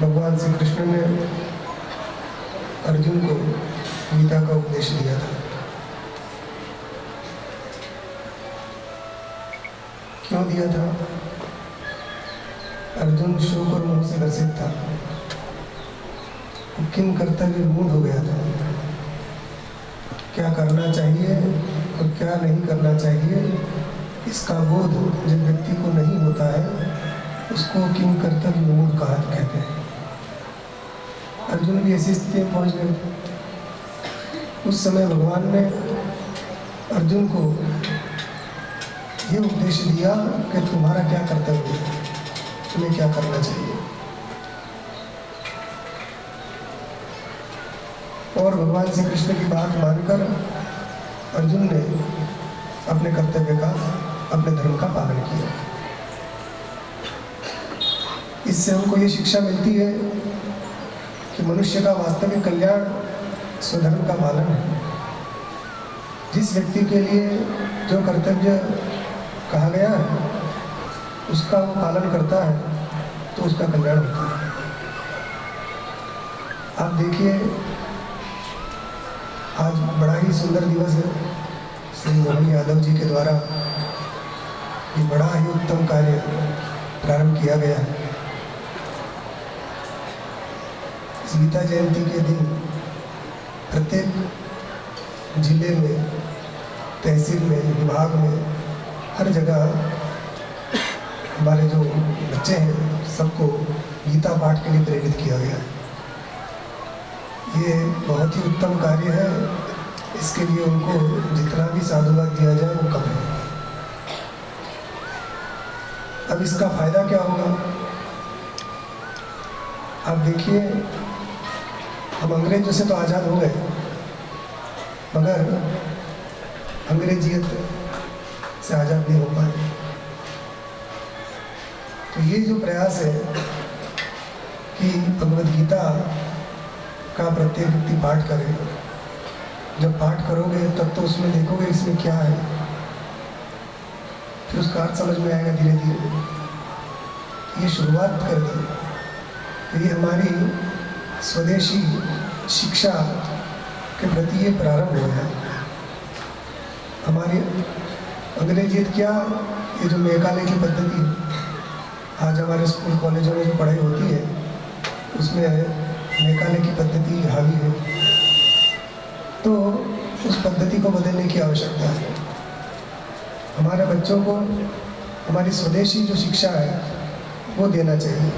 भगवान श्री कृष्ण ने अर्जुन को गीता का उपदेश दिया था। क्यों दिया था? अर्जुन शोक और मोह से ग्रसित था। किम कर्तव्य मूढ़ हो गया था। क्या करना चाहिए और क्या नहीं करना चाहिए, इसका बोध जब व्यक्ति को नहीं होता है उसको किम कर्तव्य मूढ़ कहते हैं। अर्जुन भी ऐसी स्थिति में पहुंच गए थे। उस समय भगवान ने अर्जुन को ये उपदेश दिया कि तुम्हारा क्या कर्तव्य है, तुम्हें क्या करना चाहिए। और भगवान श्री कृष्ण की बात मानकर अर्जुन ने अपने कर्तव्य का, अपने धर्म का पालन किया। इससे हमको ये शिक्षा मिलती है कि मनुष्य का वास्तविक कल्याण स्वधर्म का पालन है। जिस व्यक्ति के लिए जो कर्तव्य कहा गया है उसका वो पालन करता है तो उसका कल्याण होता है। आप देखिए, आज बड़ा ही सुंदर दिवस है। श्री मोहन यादव जी के द्वारा ये बड़ा ही उत्तम कार्य प्रारंभ किया गया है। गीता जयंती के दिन प्रत्येक जिले में, तहसील में, विभाग में, हर जगह हमारे जो बच्चे हैं सबको गीता पाठ के लिए प्रेरित किया गया है। ये बहुत ही उत्तम कार्य है। इसके लिए उनको जितना भी साधुवाद दिया जाए वो कम है। अब इसका फायदा क्या होगा? आप देखिए, हम अंग्रेजों से तो आज़ाद हो गए, मगर अंग्रेजियत से आज़ाद नहीं हो पाए। तो ये जो प्रयास है कि भगवद गीता का प्रत्येक व्यक्ति पाठ करे, जब पाठ करोगे तब तो उसमें देखोगे इसमें क्या है, फिर उसका अर्थ समझ में आएगा धीरे धीरे। ये शुरुआत कर दी तो ये हमारी स्वदेशी शिक्षा के प्रति ये प्रारंभ हो है। हमारी अंग्रेजियत क्या, ये जो मेघालय की पद्धति आज हमारे स्कूल कॉलेजों में जो पढ़ाई होती है उसमें मेघालय की पद्धति हावी है, तो उस पद्धति को बदलने की आवश्यकता है। हमारे बच्चों को हमारी स्वदेशी जो शिक्षा है वो देना चाहिए।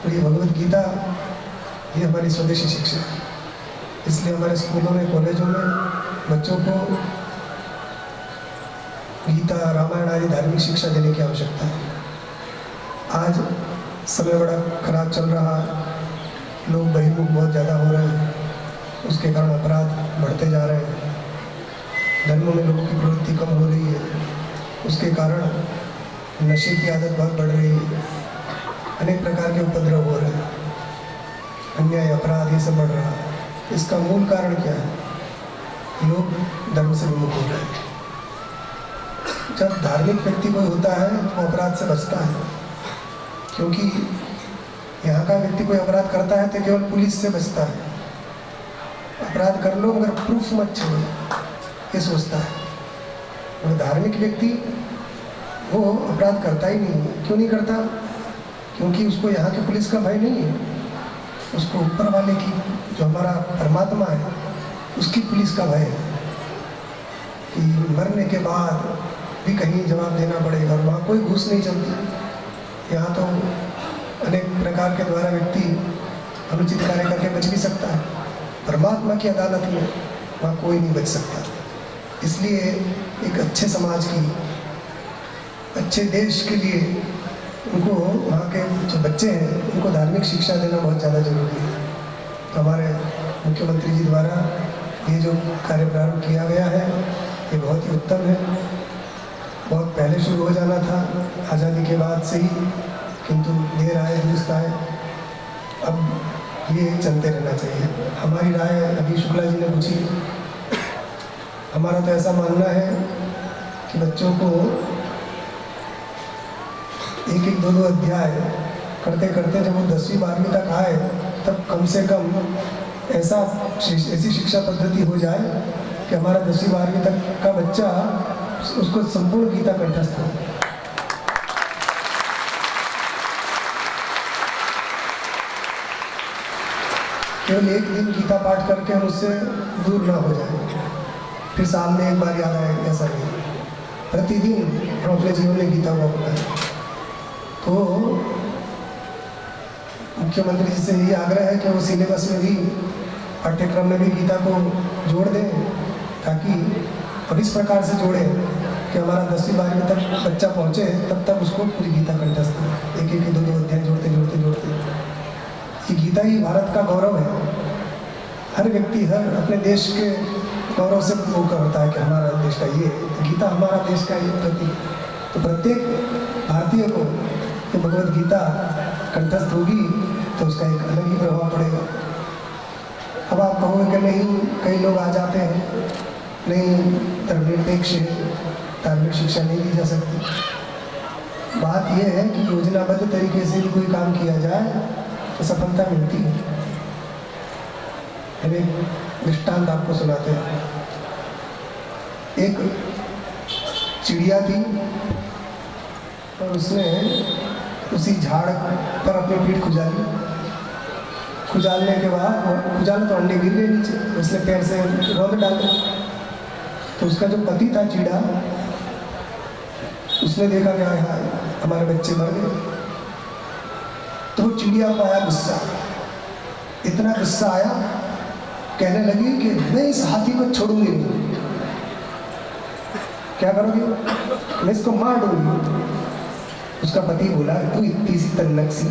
और ये भगवद गीता ये हमारी स्वदेशी शिक्षा है। इसलिए हमारे स्कूलों में, कॉलेजों में बच्चों को गीता, रामायण आदि धार्मिक शिक्षा देने की आवश्यकता है। आज समय बड़ा खराब चल रहा है, लोग बहिर्मुख बहुत ज़्यादा हो रहे हैं, उसके कारण अपराध बढ़ते जा रहे हैं, धर्मों में लोगों की प्रवृत्ति कम हो रही है, उसके कारण नशे की आदत बहुत बढ़ रही है, अनेक प्रकार के उपद्रव हो रहे हैं, अन्याय, अपराध ये सब बढ़ रहा है। इसका मूल कारण क्या है? लोग धर्म से विमुख हो रहे हैं। जब धार्मिक व्यक्ति कोई होता है तो अपराध से बचता है, क्योंकि यहाँ का व्यक्ति कोई अपराध करता है तो केवल पुलिस से बचता है। अपराध कर लो मगर प्रूफ मत छोड़ो, ये सोचता है। और धार्मिक व्यक्ति वो अपराध करता ही नहीं। क्यों नहीं करता? क्योंकि उसको यहाँ के पुलिस का भय नहीं है, उसको ऊपर वाले की, जो हमारा परमात्मा है, उसकी पुलिस का भय है कि मरने के बाद भी कहीं जवाब देना पड़ेगा। और वहाँ कोई घूस नहीं चलती। यहाँ तो अनेक प्रकार के द्वारा व्यक्ति अनुचित कार्य करके बच भी सकता है। परमात्मा की अदालत में वहाँ कोई नहीं बच सकता। इसलिए एक अच्छे समाज की, अच्छे देश के लिए उनको, वहाँ के जो बच्चे हैं उनको धार्मिक शिक्षा देना बहुत ज़्यादा जरूरी है। तो हमारे मुख्यमंत्री जी द्वारा ये जो कार्य प्रारंभ किया गया है ये बहुत ही उत्तम है। बहुत पहले शुरू हो जाना था, आज़ादी के बाद से ही, किंतु देर आए दुरुस्त आए। अब ये चलते रहना चाहिए। हमारी राय अभी शुक्ला जी ने पूछी, हमारा तो ऐसा मानना है कि बच्चों को एक एक दो अध्याय करते करते जब वो 10वीं 12वीं तक आए तब कम से कम ऐसी शिक्षा पद्धति हो जाए कि हमारा 10वीं 12वीं तक का बच्चा उसको संपूर्ण गीता कंठस्थ हो। केवल एक दिन गीता पाठ करके हम उससे दूर ना हो जाए, फिर साल में एक बार याद आए, ऐसा नहीं। प्रतिदिन हम अपने जीवन में गीता को अपनाएं। तो मुख्यमंत्री जी से यही आग्रह है कि वो सिलेबस में भी, पाठ्यक्रम में भी गीता को जोड़ दें, ताकि अब इस प्रकार से जोड़ें कि हमारा 10वीं 12वीं तक बच्चा पहुँचे, तब तक उसको पूरी गीता कंठस्थ हो, एक एक 2 अध्याय जोड़ते जोड़ते जोड़ते। ये गीता ही भारत का गौरव है। हर व्यक्ति हर अपने देश के गौरव से वो करता है कि हमारा देश का ये गीता, हमारा देश का ये प्रतीक। तो प्रत्येक भारतीय को ये भगवद गीता कंठस्थ होगी तो उसका एक अलग ही प्रभाव पड़ेगा। अब आप कहोगे कि नहीं, कई लोग आ जाते हैं, नहीं धर्मनिरपेक्ष धार्मिक शिक्षा नहीं दी जा सकती। बात यह है कि योजनाबद्ध तरीके से भी कोई काम किया जाए तो सफलता मिलती है। हम एक दृष्टांत आपको सुनाते हैं। एक चिड़िया थी और उसने उसी झाड़ पर अपनी पीठ खुजाली। खुजालने के बाद, खुजाला तो अंडे गिर गए नीचे, उसने पैर से रौंद डाले। तो उसका जो पति था चिड़ा, उसने देखा कि हाय हमारे बच्चे मर गए। तो चिड़िया को आया गुस्सा, इतना गुस्सा आया, कहने लगी कि मैं इस हाथी को छोड़ूंगी नहीं। क्या करोगी? मैं इसको मार दूंगी। उसका पति बोला, तू इतनी सी तन्नक सी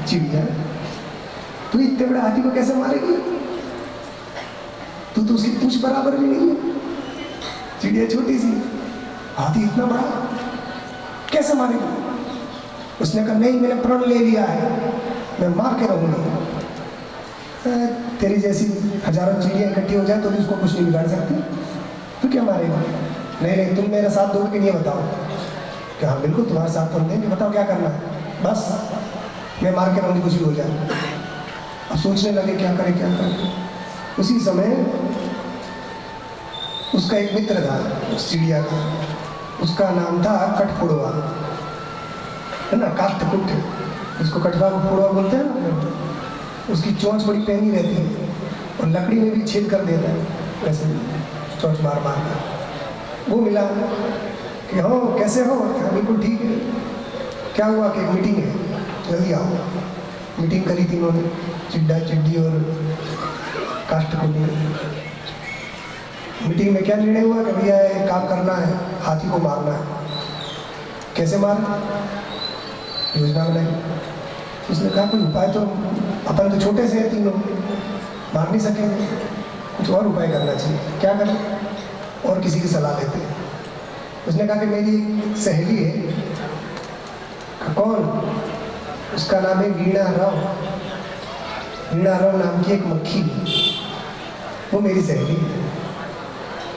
चिड़िया, तू इतने बड़े हाथी को कैसे मारेगी? तू तो उसकी पूंछ बराबर भी नहीं है। चिड़िया छोटी सी, हाथी इतना बड़ा, कैसे मारेगी? उसने कहा, नहीं, मैंने प्रण ले लिया है, मैं मार के रहूंगी। तेरी जैसी हजारों चिड़िया इकट्ठी हो जाए तो भी उसको कुछ नहीं बिगाड़ सकती, तू क्या मारेगा? नहीं नहीं, तुम मेरा साथ दोगे कि नहीं बताओ? कि हाँ बिल्कुल तुम्हारा साथ हम देंगे, बताओ क्या करना है? बस मैं मार के रहूंगी, कुछ भी हो जाए। अब सोचने लगे क्या करें क्या करें। उसी समय उसका एक मित्र था उस चिड़िया का, उसका नाम था कठपुड़वा, है ना, काष्ठकुट, उसको कठपुड़वा बोलते हैं ना। उसकी चोंच बड़ी पैनी रहती है और लकड़ी में भी छेद कर देता है, वैसे चोंच मार मार कर। वो मिला कि हाँ कैसे हो? क्या बिल्कुल ठीक है। क्या हुआ कि एक मीटिंग है, जल्दी आओ। मीटिंग करी थी उन्होंने, चिड्डा चिड्डी और काष्ठकुट ने। मीटिंग में क्या निर्णय हुआ कि भैया एक काम करना है, हाथी को मारना है। कैसे मारना? योजना बनाई। उसने कहा कोई उपाय तो, अपन तो छोटे से हैं तीनों, मार नहीं सकेंगे, कुछ और उपाय करना चाहिए। क्या करें? और किसी की सलाह लेते हैं। उसने कहा कि मेरी सहेली है। कौन? उसका नाम है वीणा राव। वीणा राव नाम की एक मक्खी, वो मेरी सहेली है।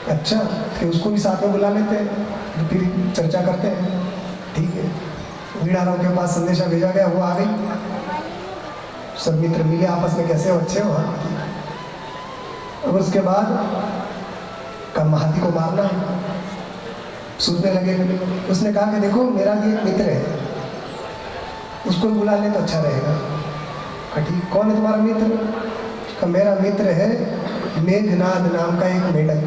अच्छा, फिर उसको भी साथ में बुला लेते हैं, फिर चर्चा करते हैं। ठीक है। वीणा राव के पास संदेशा भेजा गया, वो आ गई। सब मित्र मिले आपस में, कैसे हो? अच्छे हो? अब उसके बाद कम हाथी को मारना है। सोचने लगे। उसने कहा कि देखो मेरा भी एक मित्र है, उसको बुला ले तो अच्छा रहेगा। ठीक, कौन है तुम्हारा मित्र? का मेरा मित्र है मेघनाद नाम का एक मेंढक।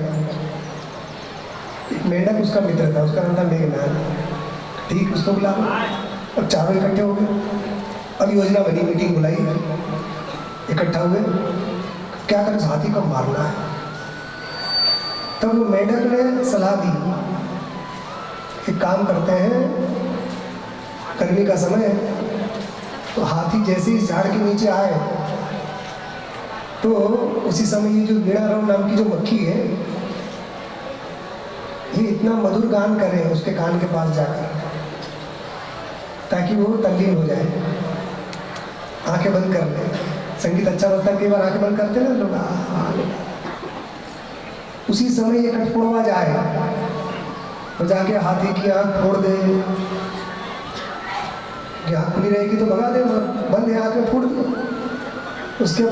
एक मेंढक उसका मित्र था, उसका नाम था मेघनाद। ठीक, उसको बुला। अब चारों इकट्ठे हो गए। अब योजना बनी, मीटिंग बुलाई, इकट्ठा हुए, क्या करें? हाथी को मारना है। तब मेंढक ने सलाह दी, एक काम करते हैं, गर्मी का समय है, तो हाथी जैसे ही झाड़ के नीचे आए तो उसी समय ये जो वीणा राव नाम की जो मक्खी है, ये इतना मधुर गान करे उसके कान के पास जाकर, ताकि वो तल्लीन हो जाए। आंखें बंद कर ले। संगीत अच्छा बजता है, कई बार आंखें बंद करते हैं ना लोग। उसी समय ये कठपुड़वा जाए और जाके हाथी की आंख फोड़ दे। आंख खुली रहेगी तो भगा दे। बंद है आंखें फूट दी। उसके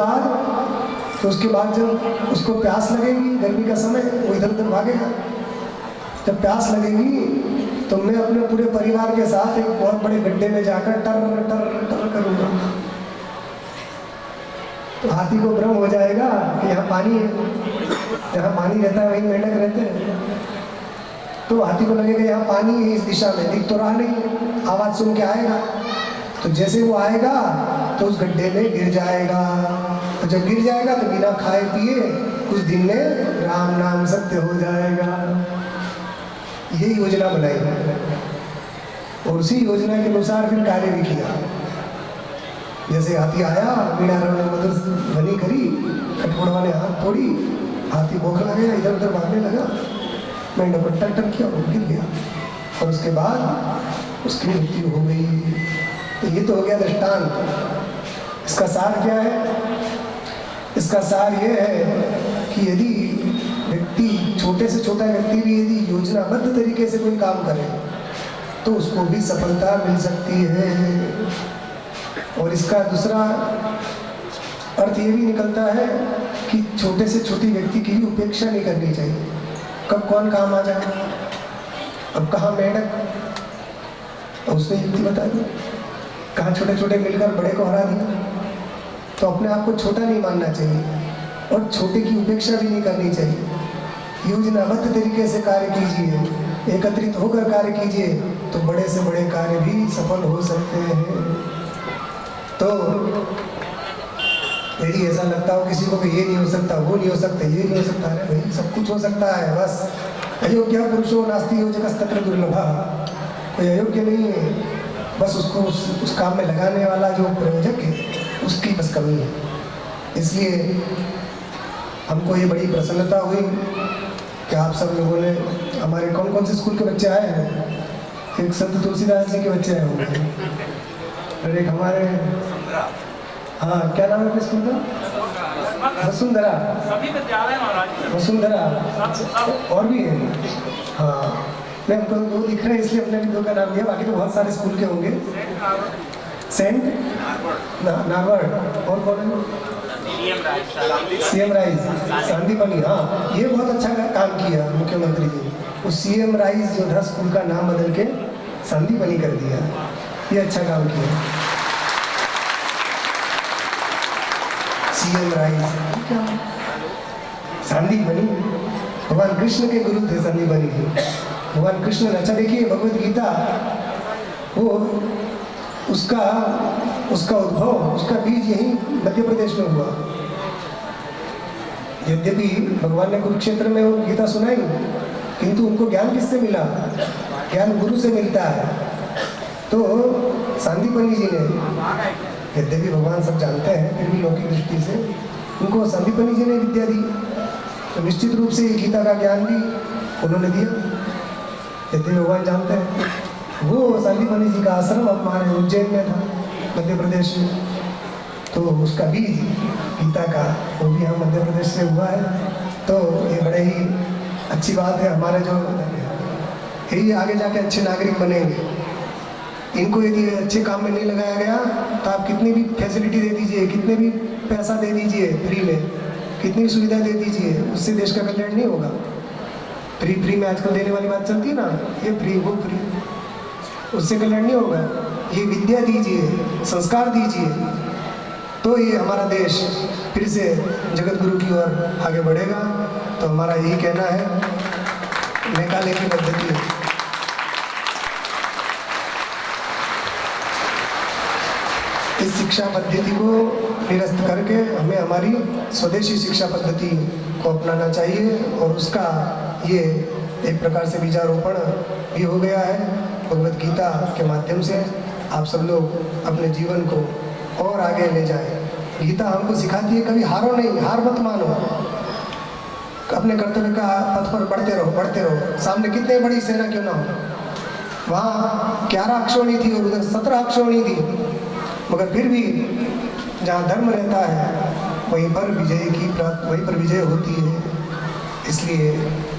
बाद जब उसको प्यास लगेगी, गर्मी का समय, वो इधर उधर भागेगा। जब प्यास लगेगी तो मैं अपने पूरे परिवार के साथ एक बहुत बड़े गड्ढे में जाकर टर टर टर करूँगा। तो हाथी को भ्रम हो जाएगा कि यहाँ पानी है, जहाँ पानी रहता है वहीं मेंढक रहते हैं। तो हाथी को लगेगा यहाँ पानी है, इस दिशा में दिख तो रहा नहीं, आवाज़ सुन के आएगा। तो जैसे वो आएगा तो उस गड्ढे में गिर जाएगा। तो जब गिर जाएगा तो बिना खाए पिए कुछ दिन में राम नाम सत्य हो जाएगा। यही योजना बनाई और उसी योजना के अनुसार फिर कार्य भी किया। जैसे हाथी आया, मीणा राव ने मधुर ध्वनि करी, कठफोड़वा ने हाथ तोड़ी, हाथी बौखला गया, इधर उधर भागने लगा, मेंढक को टक किया और गिर गया और उसके बाद उसकी मृत्यु हो गई। तो ये तो हो गया दृष्टांत। इसका सार क्या है? इसका सार ये है कि यदि व्यक्ति, छोटे से छोटा व्यक्ति भी यदि योजनाबद्ध तरीके से कोई काम करे तो उसको भी सफलता मिल सकती है। और इसका दूसरा अर्थ ये भी निकलता है कि छोटे से छोटी व्यक्ति की भी उपेक्षा नहीं करनी चाहिए। कब कौन काम आ जाए, अब कहाँ मेंढक, और उसने युक्ति बता दी, कहाँ छोटे छोटे मिलकर बड़े को हरा दिया। तो अपने आप को छोटा नहीं मानना चाहिए और छोटे की उपेक्षा भी नहीं करनी चाहिए। योजनाबद्ध तरीके से कार्य कीजिए, एकत्रित होकर कार्य कीजिए तो बड़े से बड़े कार्य भी सफल हो सकते हैं। तो यदि ऐसा लगता हो किसी को कि ये नहीं हो सकता, वो नहीं हो सकता, ये नहीं हो सकता, अरे भाई सब कुछ हो सकता है। बस अयोग्य पुरुषो नास्ति योजकस्तत्र दुर्लभः, कोई अयोग्य नहीं है, बस उसको उस काम में लगाने वाला जो प्रयोजक है उसकी बस कमी है। इसलिए हमको ये बड़ी प्रसन्नता हुई कि आप सब लोगों ने, हमारे कौन कौन से स्कूल के बच्चे आए हैं? एक संत तुलसीदास जी के बच्चे आए होंगे और एक हमारे, हाँ क्या नाम है अपने स्कूल का? वसुंधरा, वसुंधरा और भी है। हाँ मैं हमको दो दिख रहे हैं इसलिए अपने भी दो का नाम लिया, बाकी तो बहुत सारे स्कूल के होंगे। सेंट नागौर और कौन है? CM rise Sandipani. हाँ ये बहुत अच्छा काम किया मुख्यमंत्री जी, उस सीएम राइज जो था स्कूल का नाम बदल के सांदीपनी कर दिया, ये अच्छा काम किया। सीएम राइज सांदीपनी भगवान कृष्ण के गुरु थे सांदीपनी जी। भगवान कृष्ण ने, अच्छा देखिए भगवत गीता, वो उसका उद्भव, उसका बीज यही मध्य प्रदेश में हुआ। यद्यपि भगवान ने कुरुक्षेत्र में वो गीता सुनाई, किंतु उनको ज्ञान किससे मिला? ज्ञान गुरु से मिलता है। तो सांदीपनी जी ने, यद्यपि भगवान सब जानते हैं फिर भी लौकिक दृष्टि से उनको सांदीपनी जी ने विद्या दी, तो निश्चित रूप से गीता का ज्ञान भी उन्होंने दिया। यद्यपि भगवान जानते हैं, वो सांदीपनी जी का आश्रम हमारे उज्जैन में था, मध्य प्रदेश में, तो उसका बीज गीता का वो भी हम मध्य प्रदेश से हुआ है। तो ये बड़े ही अच्छी बात है। हमारे जो यही आगे जाके अच्छे नागरिक बनेंगे, इनको यदि अच्छे काम में नहीं लगाया गया तो आप कितनी भी फैसिलिटी दे दीजिए, कितने भी पैसा दे दीजिए फ्री में, कितनी भी सुविधा दे दीजिए, उससे देश का कल्याण नहीं होगा। फ्री में आजकल देने वाली बात चलती है ना, ये फ्री वो फ्री, उससे कल्याण नहीं होगा। ये विद्या दीजिए, संस्कार दीजिए, तो ये हमारा देश फिर से जगत गुरु की ओर आगे बढ़ेगा। तो हमारा यही कहना है, मेकाले की पद्धति, इस शिक्षा पद्धति को निरस्त करके हमें हमारी स्वदेशी शिक्षा पद्धति को अपनाना चाहिए और उसका ये एक प्रकार से बीजारोपण भी हो गया है भगवत गीता के माध्यम से। आप सब लोग अपने जीवन को और आगे ले जाएं। गीता हमको सिखाती है कभी हारो नहीं, हार मत मानो, अपने कर्तव्य का पथ पर बढ़ते रहो। सामने कितने बड़ी सेना क्यों ना हो, वहाँ 11 अक्षौणी थी और उधर 17 अक्षौणी थी, मगर फिर भी जहाँ धर्म रहता है वहीं पर वहीं पर विजय होती है। इसलिए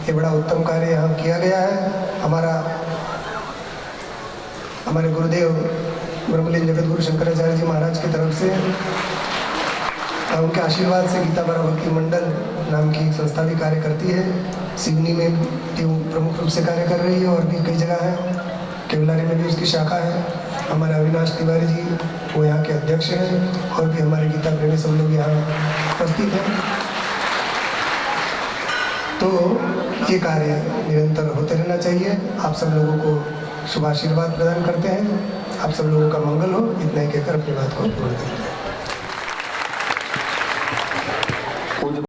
ये बड़ा उत्तम कार्य यहाँ किया गया है। हमारे गुरुदेव ब्रह्मलीन जगत गुरु शंकराचार्य जी महाराज की तरफ से उनके आशीर्वाद से गीता बरा भक्ति मंडल नाम की एक संस्था भी कार्य करती है। सिवनी में भी प्रमुख रूप से कार्य कर रही है और भी कई जगह है। केवलारी में भी उसकी शाखा है। हमारे अविनाश तिवारी जी वो यहाँ के अध्यक्ष हैं और भी हमारे गीता प्रेमी सब लोग यहाँ उपस्थित हैं। तो ये कार्य निरंतर होते रहना चाहिए। आप सब लोगों को शुभ आशीर्वाद प्रदान करते हैं। आप सब लोगों का मंगल हो, इतना ही कहकर अपनी बात को पूर्ण करते हैं।